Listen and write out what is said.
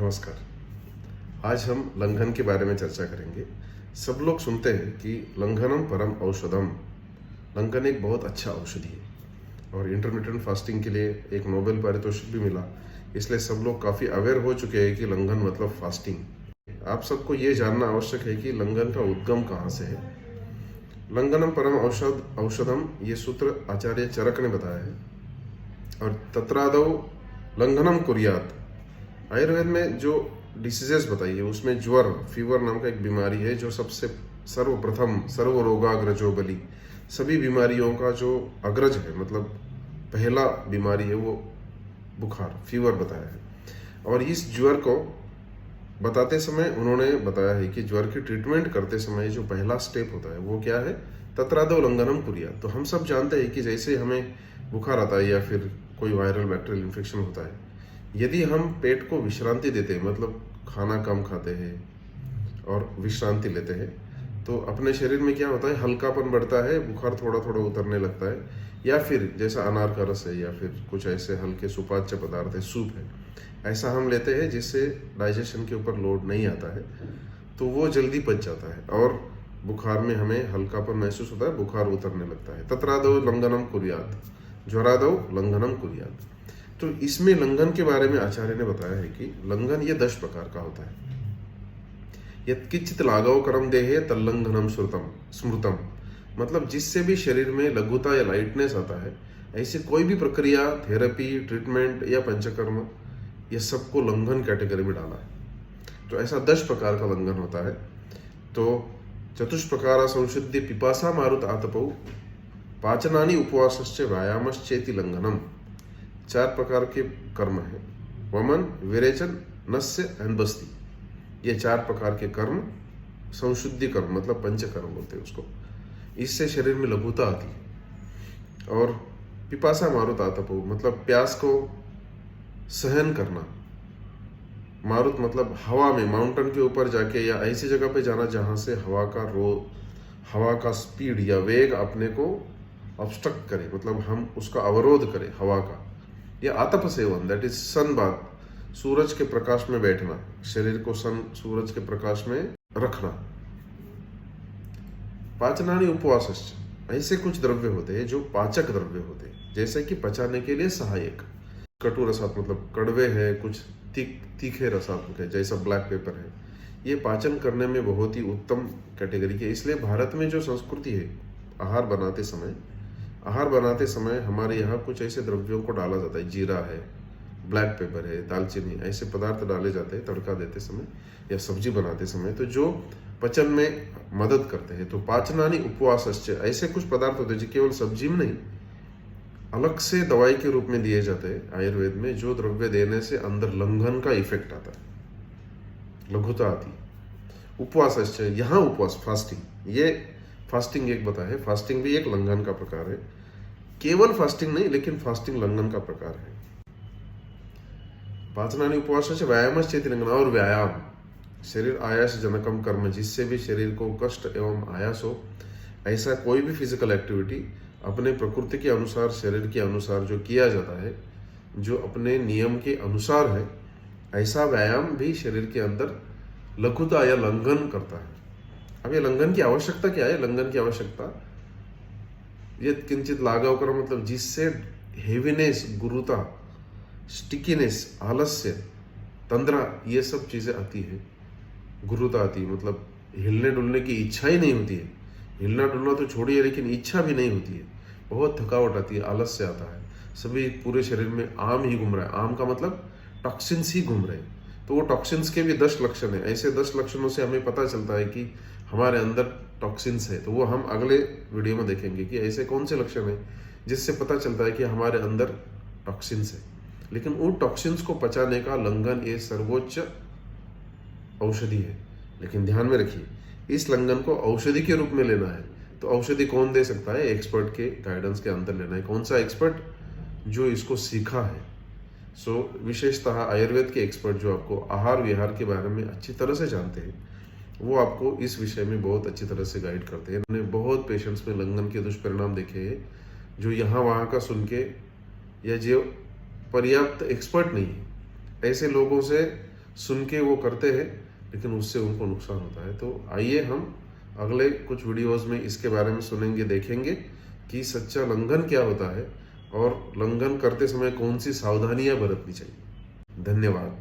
नमस्कार। आज हम लंघन के बारे में चर्चा करेंगे। सब लोग सुनते हैं कि लंघनम परम औषधम, लंघन एक बहुत अच्छा औषधि है और इंटरमिटेंट फास्टिंग के लिए एक नोबेल पारितोषिक भी मिला। इसलिए सब लोग काफ़ी अवेयर हो चुके हैं कि लंघन मतलब फास्टिंग। आप सबको ये जानना आवश्यक है कि लंघन का उद्गम कहाँ से है। लंघनम परम औषधम ये सूत्र आचार्य चरक ने बताया है और तत्रादौ लंघनम कुर्यात। आयुर्वेद में जो डिसीजेस बताई है उसमें ज्वर, फीवर नाम का एक बीमारी है जो सबसे सर्वप्रथम सर्वरोगाग्रजो बलि, सभी बीमारियों का जो अग्रज है, मतलब पहला बीमारी है वो बुखार, फीवर बताया है। और इस ज्वर को बताते समय उन्होंने बताया है कि ज्वर की ट्रीटमेंट करते समय जो पहला स्टेप होता है वो क्या है, तत्रादौ लंघनम कुर्यात्। तो हम सब जानते हैं कि जैसे हमें बुखार आता है या फिर कोई वायरल बैक्टीरियल इन्फेक्शन होता है, यदि हम पेट को विश्रांति देते हैं, मतलब खाना कम खाते हैं और विश्रांति लेते हैं, तो अपने शरीर में क्या होता है, हल्कापन बढ़ता है, बुखार थोड़ा थोड़ा उतरने लगता है। या फिर जैसा अनार का रस है या फिर कुछ ऐसे हल्के सुपाच्य पदार्थ है, सूप है, ऐसा हम लेते हैं जिससे डाइजेशन के ऊपर लोड नहीं आता है, तो वो जल्दी पच जाता है और बुखार में हमें हल्कापन महसूस होता है, बुखार उतरने लगता है। तत्रादौ लंघनम कुर्यात्, ज्वरादौ लंघनम कुर्यात्। तो इसमें लंघन के बारे में आचार्य ने बताया है कि लंघन ये 10 प्रकार का होता है। यत्किंचित् लाघव करम देहे तल्लंघनम स्मृतम, मतलब जिससे भी शरीर में लघुता या लाइटनेस आता है, ऐसी कोई भी प्रक्रिया, थेरेपी, ट्रीटमेंट या पंचकर्म, ये सबको लंघन कैटेगरी में डाला है। तो ऐसा 10 प्रकार का लंघन होता है। तो चतुष्प्रकार संशुद्धि पिपासा मारुत आतपौ पाचनानि उपवासश्च व्यायामश्चेति लंघनम। 4 प्रकार के कर्म है, वमन, विरेचन, नस्य एंड बस्ती। ये 4 प्रकार के कर्म संशुद्धि कर्म, मतलब पंचकर्म बोलते हैं उसको। इससे शरीर में लघुता आती है। और पिपासा मारुत आतपो, मतलब प्यास को सहन करना। मारुत मतलब हवा में, माउंटेन के ऊपर जाके या ऐसी जगह पे जाना जहां से हवा का स्पीड या वेग अपने को ऑब्स्ट्रक्ट करे, मतलब हम उसका अवरोध करें हवा का। या आतप सेवन, दैट इज सन बाथ, सूरज के प्रकाश में बैठना, शरीर को सूरज के प्रकाश में रखना। पाचनानि उपवासश्च, ऐसे कुछ द्रव्य होते हैं जो पाचक द्रव्य होते हैं, जैसे कि पचाने के लिए सहायक। कटु रसात्मक, मतलब कड़वे है, कुछ तीखे रसात्मक है, जैसा ब्लैक पेपर है। ये पाचन करने में बहुत ही उत्तम कैटेगरी के। इसलिए भारत में जो संस्कृति है, आहार बनाते समय हमारे यहाँ कुछ ऐसे द्रव्यों को डाला जाता है, जीरा है, ब्लैक पेपर है, दालचीनी, ऐसे पदार्थ डाले जाते हैं तड़का देते समय या सब्जी बनाते समय, तो जो पचन में मदद करते हैं। तो पाचनानि उपवासश्च, ऐसे कुछ पदार्थ होते हैं जो केवल सब्जी में नहीं, अलग से दवाई के रूप में दिए जाते हैं आयुर्वेद में, जो द्रव्य देने से अंदर लंघन का इफेक्ट आता है, लघुता आती है। उपवासश्च, यहाँ उपवास फास्टिंग, ये फास्टिंग एक बताया है, फास्टिंग भी एक लंघन का प्रकार है। केवल फास्टिंग नहीं, लेकिन फास्टिंग लंघन का प्रकार है। पाचनानि उपवासश्च व्यायामश्चेति लंघनम, और व्यायाम, शरीर आयास जनकम कर्म, जिससे भी शरीर को कष्ट एवं आयास हो, ऐसा कोई भी फिजिकल एक्टिविटी अपने प्रकृति के अनुसार, शरीर के अनुसार जो किया जाता है, जो अपने नियम के अनुसार है, ऐसा व्यायाम भी शरीर के अंदर लघुता या लंघन करता है। अब ये लंघन की आवश्यकता क्या है? लंघन की आवश्यकता, ये किंचित लाघव कर्म, मतलब जिससे हेवीनेस, गुरुता, स्टिकीनेस, आलस्य, तंद्रा, ये सब चीजें आती है। गुरुता आती है, मतलब हिलने डुलने की इच्छा ही नहीं होती है। हिलना डुलना तो छोड़िए, लेकिन इच्छा भी नहीं होती है। बहुत थकावट आती है, आलस्य आता है, सभी पूरे शरीर में आम ही घूम रहा है। आम का मतलब टॉक्सिन्स ही घूम रहे हैं। तो वो टॉक्सिन्स के भी 10 लक्षण है। ऐसे 10 लक्षणों से हमें पता चलता है कि हमारे अंदर टॉक्सिन्स है। तो वो हम अगले वीडियो में देखेंगे कि ऐसे कौन से लक्षण है जिससे पता चलता है कि हमारे अंदर टॉक्सिन्स है। लेकिन उन टॉक्सिन्स को पचाने का लंघन ये सर्वोच्च औषधि है। लेकिन ध्यान में रखिए, इस लंघन को औषधि के रूप में लेना है, तो औषधि कौन दे सकता है? एक्सपर्ट के गाइडेंस के अंदर लेना है। कौन सा एक्सपर्ट? जो इसको सीखा है। विशेषतः आयुर्वेद के एक्सपर्ट जो आपको आहार विहार के बारे में अच्छी तरह से जानते हैं, वो आपको इस विषय में बहुत अच्छी तरह से गाइड करते हैं। मैंने बहुत पेशेंट्स में लंघन के दुष्परिणाम देखे हैं, जो यहाँ वहाँ का सुन के, या जो पर्याप्त एक्सपर्ट नहीं है, ऐसे लोगों से सुन के वो करते हैं लेकिन उससे उनको नुकसान होता है। तो आइए हम अगले कुछ वीडियोस में इसके बारे में सुनेंगे, देखेंगे कि सच्चा लंघन क्या होता है और लंघन करते समय कौन सी सावधानियां बरतनी चाहिए। धन्यवाद।